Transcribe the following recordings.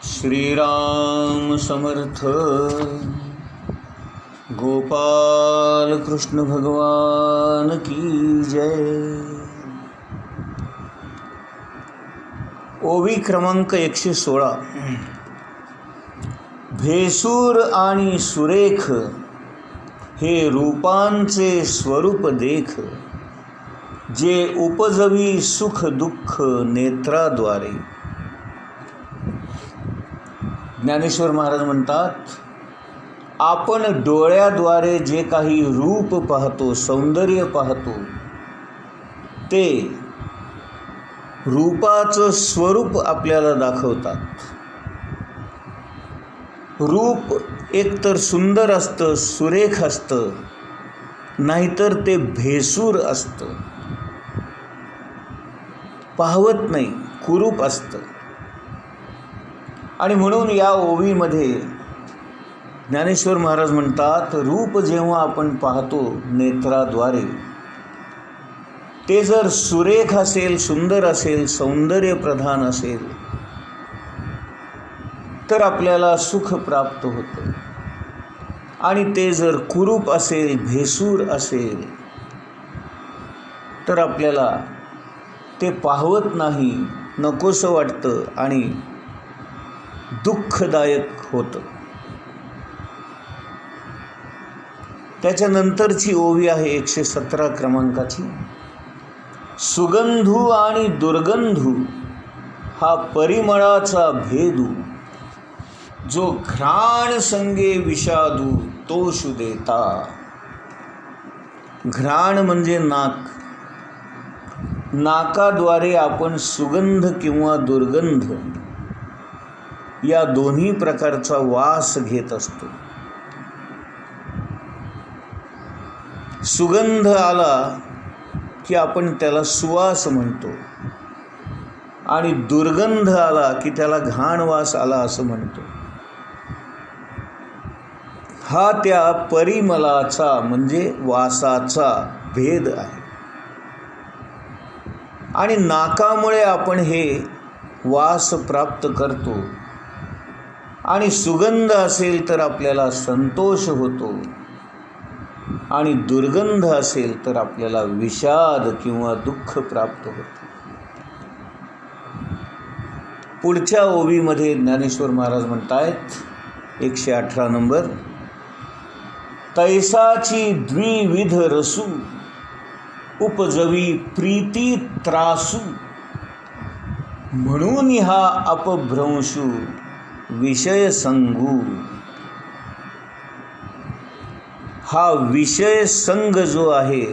श्रीराम समर्थ. गोपाल कृष्ण भगवान की जय. ओवी क्रमांक 116. भेसूर आणि सुरेख हे रूपांचे स्वरूप देख, जे उपजवी सुख दुःख नेत्राद्वारे. ज्ञानेश्वर महाराज म्हणतात, आपण डोळ्याद्वारे जे काही रूप पाहतो, सौंदर्य पाहतो, ते रूपाचं स्वरूप आपल्याला दाखवतात. रूप एकतर सुंदर असतं, सुरेख असतं, नाहीतर ते भेसूर असतं, पाहवत नाही, कुरूप असतं. आणि म्हणून या ओवीमध्ये ज्ञानेश्वर महाराज म्हणतात, रूप जेव्हा आपण पाहतो नेत्राद्वारे, ते जर सुरेख असेल, सुंदर असेल, सौंदर्य प्रधान असेल, तर आपल्याला सुख प्राप्त होतं. आणि ते जर कुरूप असेल, भेसूर असेल, तर आपल्याला ते पाहवत नाही, नकोसं वाटतं आणि दुःखदायक होतं. त्याच्यानंतरची ओवी आहे 117 क्रमांकाची. सुगंधू आणि दुर्गंधू हा परिमळाचा भेदू, जो घ्राण संगे विषादू तोषु देता. घ्राण म्हणजे नाक. नाकाद्वारे आपण सुगंध किंवा दुर्गंध या दोन्ही प्रकारचा वास घेत असतो. सुगंध आला की आपण त्याला सुवास म्हणतो, आणि दुर्गंध आला की त्याला घाण वास आला असं म्हणतो. हा त्या परिमलाचा म्हणजे वासाचा भेद आहे. आणि नाकामुळे आपण हे वास प्राप्त करतो. आणि सुगंध असेल तर आपल्याला संतोष होतो, आणि दुर्गंध असेल तर आपल्याला विषाद किंवा दुःख प्राप्त होते. पुढच्या ओवीमध्ये ज्ञानेश्वर महाराज म्हणतायत 118 नंबर. तैसाची द्विविध रसू, उपजवी प्रीती त्रासू, म्हणून हा अपभ्रंशू विषय संगू. हा विषय संग जो आहे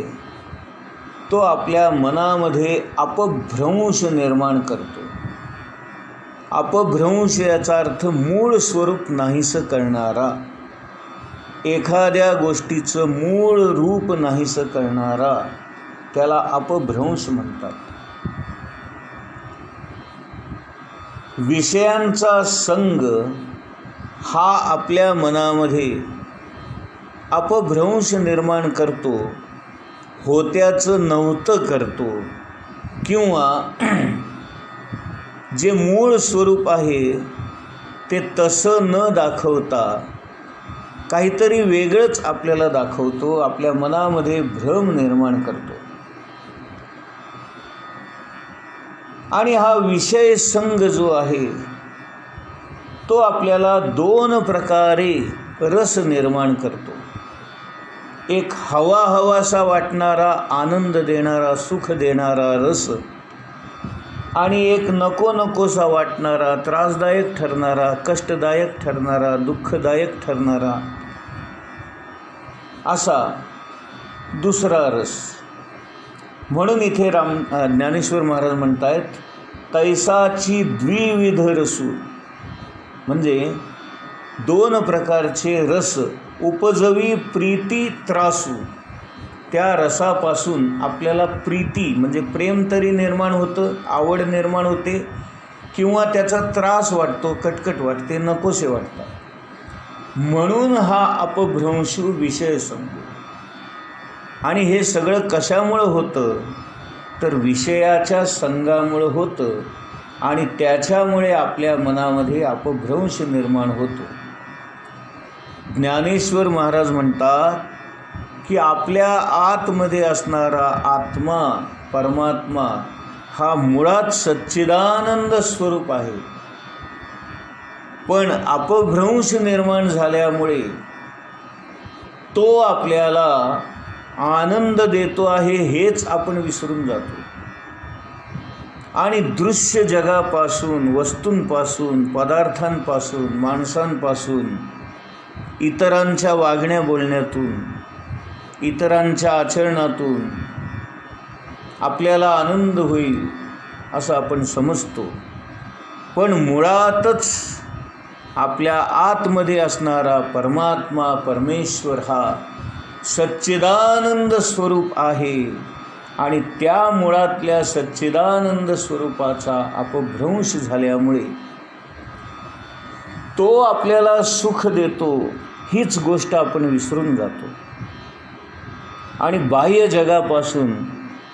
तो आपल्या मनामध्ये अपभ्रंश निर्माण करतो. अपभ्रंश याचा अर्थ मूळ स्वरूप नाहीसं करणारा, एखाद्या गोष्टीचं मूळ रूप नाहीसं करणारा, त्याला अपभ्रंश म्हणतात. विषयांचा संग हा आपल्या मनामध्ये अपभ्रंश निर्माण करतो, होत्याचं नव्हतं करतो, किंवा जे मूळ स्वरूप आहे ते तसं न दाखवता काहीतरी वेगळंच आपल्याला दाखवतो, आपल्या मनामध्ये भ्रम निर्माण करतो. आणि हा विषय संग जो आहे तो आपल्याला दोन प्रकारे रस निर्माण करतो. एक हवाहवासा वाटणारा, आनंद देणारा, सुख देणारा रस, आणि एक नको नकोसा वाटणारा, त्रासदायक ठरणारा, कष्टदायक ठरणारा, दुःखदायक ठरणारा, असा दुसरा रस. म्हणून इथे ज्ञानेश्वर महाराज म्हणतायत, तैसाची द्विविध रसू, म्हणजे दोन प्रकारचे रस, उपजवी प्रीती त्रासू. त्या रसापासून आपल्याला प्रीती म्हणजे प्रेम तरी निर्माण होतं, आवड निर्माण होते, किंवा त्याचा त्रास वाटतो, कटकट वाटते, नकोसे वाटतात. म्हणून हा अपभ्रंशू विषय संग. आणि हे सगळं कशामुळं होतं तर विषयाच्या संगामुळं होतं. आणि त्याच्यामुळे आपल्या मनामध्ये अपभ्रंश निर्माण होतो. ज्ञानेश्वर महाराज म्हणतात की आपल्या आतमध्ये असणारा आत्मा परमात्मा हा मुळात सच्चिदानंद स्वरूप आहे, पण अपभ्रंश निर्माण झाल्यामुळे तो आपल्याला आनंद देतो आहे हेच आपण विसरून जातो आणि दृश्य जगापासून, वस्तूंपासून, पदार्थांपासून, माणसांपासून, इतरांच्या वागण्या बोलण्यातून, इतरांच्या आचरणातून आपल्याला आनंद होईल असं आपण समजतो, पण मुळातच आपल्या आतमध्ये असणारा परमात्मा परमेश्वर हा सच्चिदानंद स्वरूप आहे आणि त्या मुळातल्या सच्चिदानंद स्वरूपाचा अपभ्रंश झाल्यामुळे तो आपल्याला सुख देतो हीच गोष्ट आपण विसरून जातो आणि बाह्य जगापासून,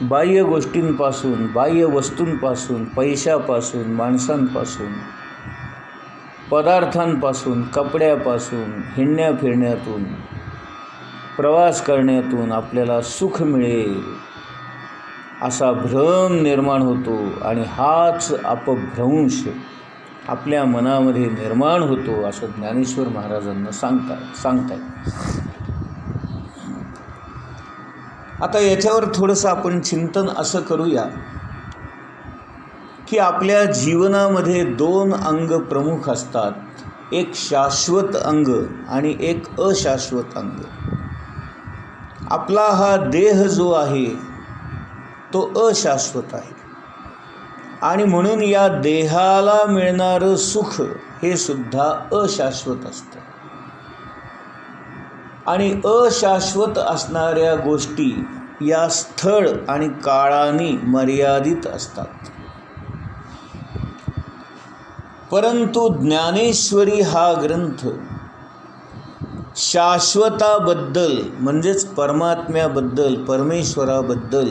बाह्य गोष्टींपासून, बाह्य वस्तूंपासून, पैशापासून, माणसांपासून, पदार्थांपासून, कपड्यापासून, हिंडण्या फिरण्यातून, प्रवास करण्यातून आपल्याला सुख मिळेल असा भ्रम निर्माण होतो आणि हाच अपभ्रंश आपल्या मनामध्ये निर्माण होतो असं ज्ञानेश्वर महाराजांना सांगतायत. आता याच्यावर थोडंसं आपण चिंतन असं करूया की आपल्या जीवनामध्ये 2 अंग प्रमुख असतात, एक शाश्वत अंग आणि एक अशाश्वत अंग. आपला हा देह जो आहे तो अशाश्वत आहे आणि म्हणून या देहाला मिळणारं सुख हे सुद्धा अशाश्वत असतं आणि अशाश्वत असणाऱ्या गोष्टी या स्थळ आणि काळाने मर्यादित असतात. परंतु ज्ञानेश्वरी हा ग्रंथ शाश्वताबद्दल म्हणजेच परमात्म्याबद्दल, परमेश्वराबद्दल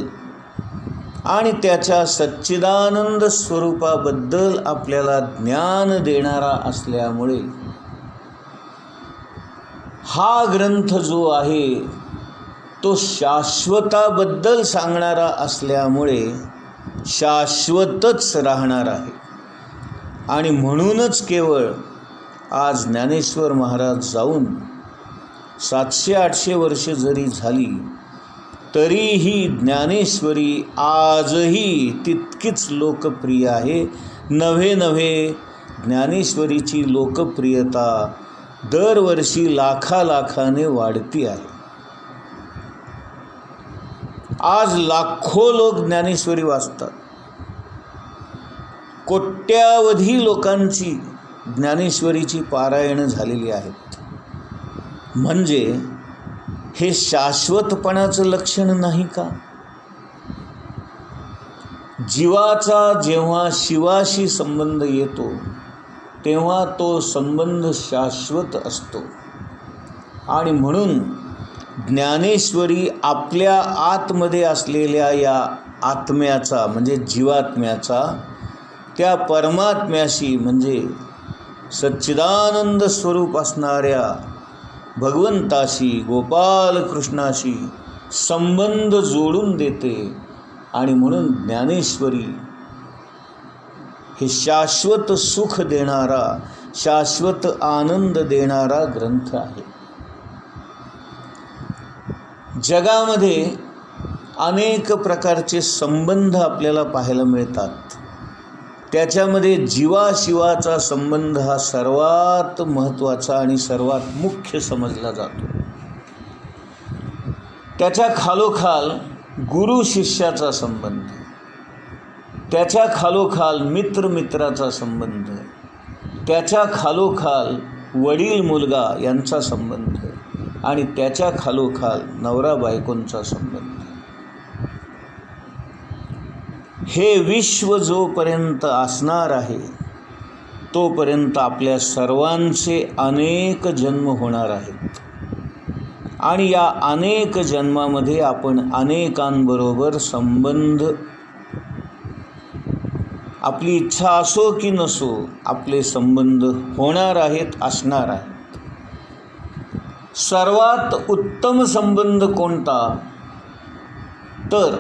आणि त्याच्या सच्चिदानंद स्वरूपाबद्दल आपल्याला ज्ञान देणारा असल्यामुळे हा ग्रंथ जो आहे तो शाश्वताबद्दल सांगणारा असल्यामुळे शाश्वतच राहणार आहे आणि म्हणूनच केवळ आज ज्ञानेश्वर महाराज जाऊन 700-800 वर्ष जरी झाली तरीही ज्ञानेश्वरी आजही तितकीच लोकप्रिय आहे. नव्हे ज्ञानेश्वरीची लोकप्रियता दरवर्षी लाखाने वाढती आहे. आज लाखो लोक ज्ञानेश्वरी वाचतात, कोट्यावधी लोकांची ज्ञानेश्वरीची पारायणं झालेली आहेत. म्हणजे हे शाश्वतपणाचं लक्षण नाही का? जीवाचा जेव्हा शिवाशी संबंध येतो तेव्हा तो संबंध शाश्वत असतो आणि म्हणून ज्ञानेश्वरी आपल्या आतमध्ये असलेल्या या आत्म्याचा म्हणजे जीवात्म्याचा त्या परमात्म्याशी म्हणजे सच्चिदानंद स्वरूप असणाऱ्या भगवंताशी, गोपाल कृष्णाशी संबंध जोडून देते आणि म्हणून ज्ञानेश्वरी हे शाश्वत सुख देणारा, शाश्वत आनंद देणारा ग्रंथ आहे. जगामध्ये अनेक प्रकारचे संबंध आपल्याला पाहायला मिळतात. त्याच्यामध्ये जीवाशिवाचा संबंध हा सर्वात महत्त्वाचा आणि सर्वात मुख्य समजला जातो. त्याच्या खालोखाल गुरु शिष्याचा संबंध, त्याच्या खालोखाल मित्राचा संबंध, त्याच्या खालोखाल वडील मुलगा यांचा संबंध आणि त्याच्या खालोखाल नवरा बायकोंचा संबंध. हे विश्व जोपर्यंत असणार आहे तोपर्यंत आपल्या सर्वांचे अनेक जन्म होणार आहेत आणि या अनेक जन्मामध्ये आपण अनेकांबरोबर संबंध आपली इच्छा असो की नसो आपले संबंध होणार आहेत, असणार आहेत. सर्वात उत्तम संबंध कोणता तर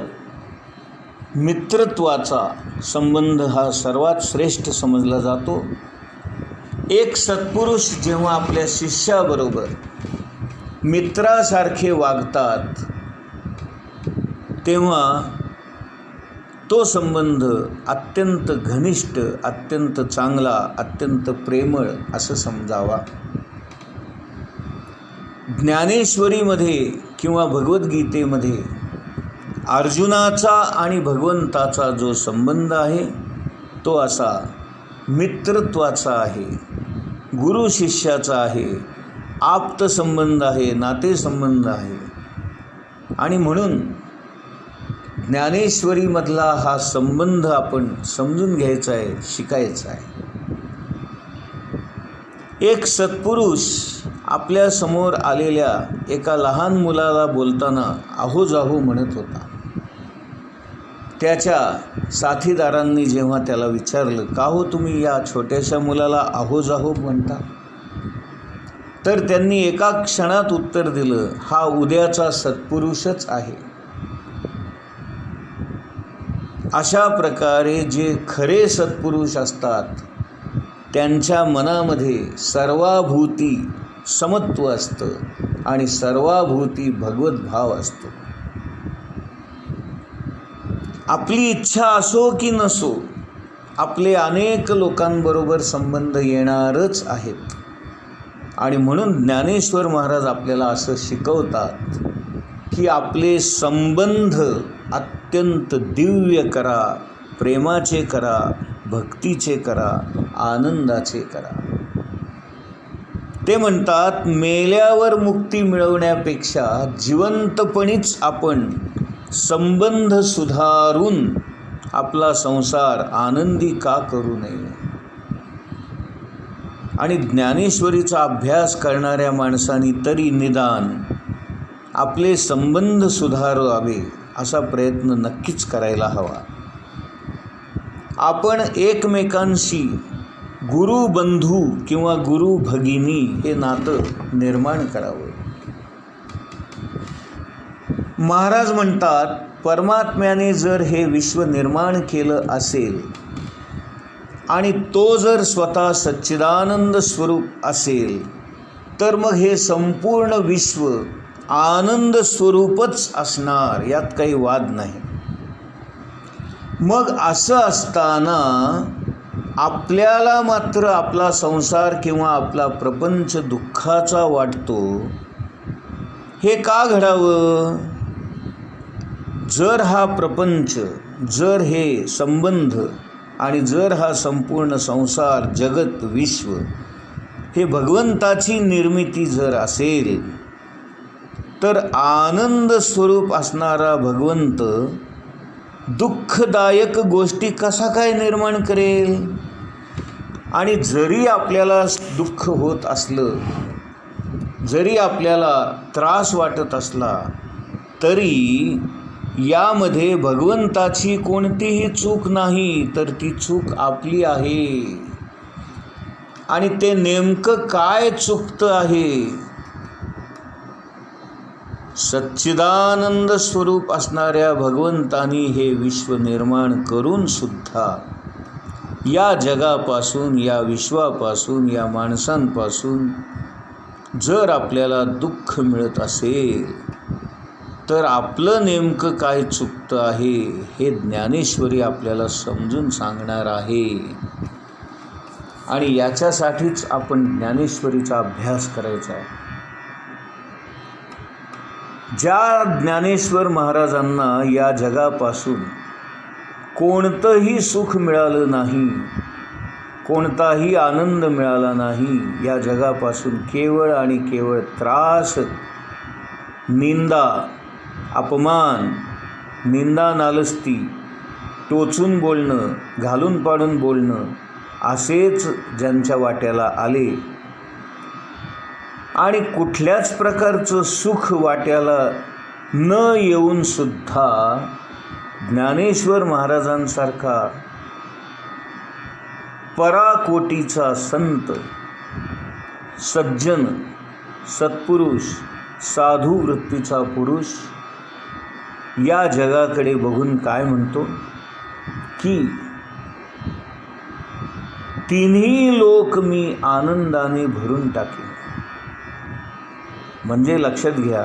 मित्रत्वाचा संबंध हा सर्वात श्रेष्ठ समजला जातो. एक सत्पुरुष जेव्हा आपल्या शिष्याबरोबर मित्रासारखे वागतात तेव्हा तो संबंध अत्यंत घनिष्ठ, अत्यंत चांगला, अत्यंत प्रेमळ असं समजावा. ज्ञानेश्वरीमध्ये किंवा भगवद्गीतेमध्ये अर्जुनाचा आणि भगवंताचा जो संबंध आहे तो असा मित्रत्वाचा आहे, गुरु शिष्याचा आहे, आप्त संबंध आहे, नातेसंबंध आहे. आणि म्हणून ज्ञानेश्वरीमधला हा संबंध आपण समजून घ्यायचा आहे, शिकायचा आहे. एक सत्पुरुष आपल्या समोर आलेल्या एका लहान मुलाला बोलताना आहो जाहो म्हणत होता. त्याच्या साथीदारांनी जेव्हा त्याला विचारलं, का हो तुम्ही या छोट्याशा मुलाला आहो जाहो म्हणता, तर त्यांनी एका क्षणात उत्तर दिलं, हा उद्याचा सत्पुरुषच आहे. अशा प्रकारे जे खरे सत्पुरुष असतात त्यांच्या मनामध्ये सर्वाभूती समत्व असतं आणि सर्वाभूती भगवत भाव असतो. आपली इच्छा असो की नसो आपले अनेक लोकांबरोबर संबंध येणारच आहेत. आणि म्हणून ज्ञानेश्वर महाराज आपल्याला असं शिकवतात की आपले संबंध अत्यंत दिव्य करा, प्रेमाचे करा, भक्तीचे करा, आनंदाचे करा. ते म्हणतात मेल्यावर मुक्ती मिळवण्यापेक्षा जिवंतपणीच आपण संबंध सुधारून आपला संसार आनंदी का करू नये. आणि ज्ञानेश्वरीचा अभ्यास करणाऱ्या माणसांनी तरी निदान आपले संबंध सुधारावे असा प्रयत्न नक्कीच करायला हवा. आपण एकमेकांशी गुरु बंधू किंवा गुरु भगिनी हे नातं निर्माण करावं. महाराज म्हणतात, परमात्म्याने जर हे विश्व निर्माण केलं असेल आणि तो जर स्वतः सच्चिदानंद स्वरूप असेल तर मग हे संपूर्ण विश्व आनंद स्वरूपच असणार, यात काही वाद नाही. मग असं असताना आपल्याला मात्र आपला संसार किंवा आपला प्रपंच दुःखाचा वाटतो. हे का घडावं? जर हा प्रपंच, जर हे संबंध आणि जर हा संपूर्ण संसार, जगत, विश्व हे भगवंताची निर्मिती जर असेल तर आनंद स्वरूप असणारा भगवंत दुःखदायक गोष्टी कसा काय निर्माण करेल? आणि जरी आपल्याला दुःख होत असलं, जरी आपल्याला त्रास वाटत असला तरी यामध्ये भगवंताची कोणतीही चूक नाही, तर ती चूक आपली आहे. आणि ते नेमकं काय चुकतं आहे? सच्चिदानंद स्वरूप असणाऱ्या भगवंतानी हे विश्व निर्माण करून सुद्धा या जगापासून, या विश्वापासून, या माणसांपासून जर आपल्याला दुःख मिळत असेल तर आपलं नेमकं काय चुकतं आहे हे ज्ञानेश्वरी आपल्याला समजून सांगणार आहे. आणि याच्यासाठीच आपण ज्ञानेश्वरीचा अभ्यास करायचा आहे. ज्या ज्ञानेश्वर महाराजांना या जगापासून कोणतंही सुख मिळालं नाही, कोणताही आनंद मिळाला नाही, या जगापासून केवळ आणि केवळ त्रास, निंदा, अपमान, निंदा नालस्ती, टोचून बोलणं, घालून पाडून बोलणं असेच ज्यांच्या वाट्याला आले आणि कुठल्याच प्रकारचं सुख वाट्याला न येऊन सुद्धा ज्ञानेश्वर महाराजांसारखा पराकोटीचा संत, सज्जन, सत्पुरुष, साधू वृत्तीचा पुरुष या जगाकडे बघून काय म्हणतो की तिन्ही लोक मी आनंदाने भरून टाकेन. म्हणजे लक्षात घ्या,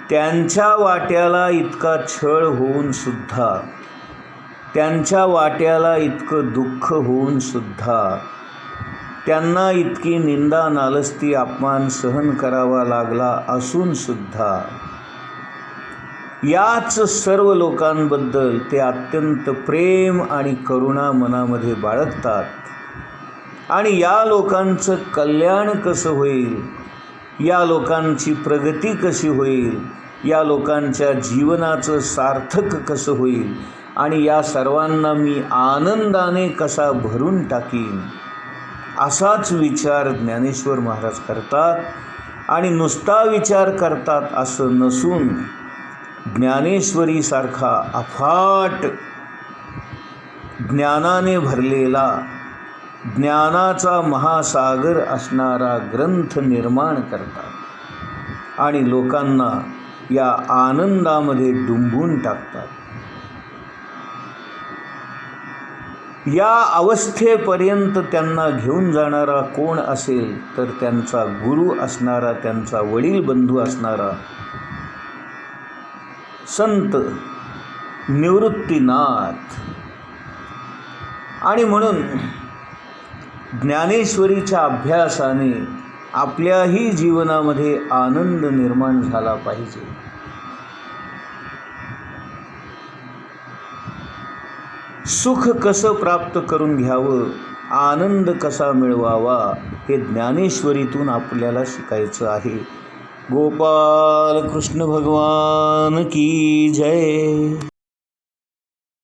त्यांच्या वाट्याला इतका छळ होऊन सुद्धा, त्यांच्या वाट्याला इतकं दुःख होऊन सुद्धा, त्यांना इतकी निंदा नालस्ती अपमान सहन करावा लागला असून सुद्धा याच सर्व लोकांबद्दल ते अत्यंत प्रेम आणि करुणा मनामध्ये बाळगतात आणि या लोकांचं कल्याण कसं होईल, या लोकांची प्रगती कशी होईल, या लोकांच्या जीवनाचं सार्थक कसं होईल आणि या सर्वांना मी आनंदाने कसा भरून टाकीन, असाच विचार ज्ञानेश्वर महाराज करतात. आणि नुसता विचार करतात असं नसून ज्ञानेश्वरीसारखा अफाट ज्ञानाने भरलेला, ज्ञानाचा महासागर असणारा ग्रंथ निर्माण करतात आणि लोकांना या आनंदामध्ये डुंबून टाकतात. या अवस्थेपर्यंत त्यांना घेऊन जाणारा कोण असेल तर त्यांचा गुरु असणारा, त्यांचा वडील बंधू असणारा संत निवृत्तीनाथ. आणि म्हणून ज्ञानेश्वरीच्या अभ्यासाने आपल्याही जीवनामध्ये आनंद निर्माण झाला पाहिजे. सुख कसं प्राप्त करून घ्यावं, आनंद कसा मिळवावा हे ज्ञानेश्वरीतून आपल्याला शिकायचं आहे. गोपाल कृष्ण भगवान की जय.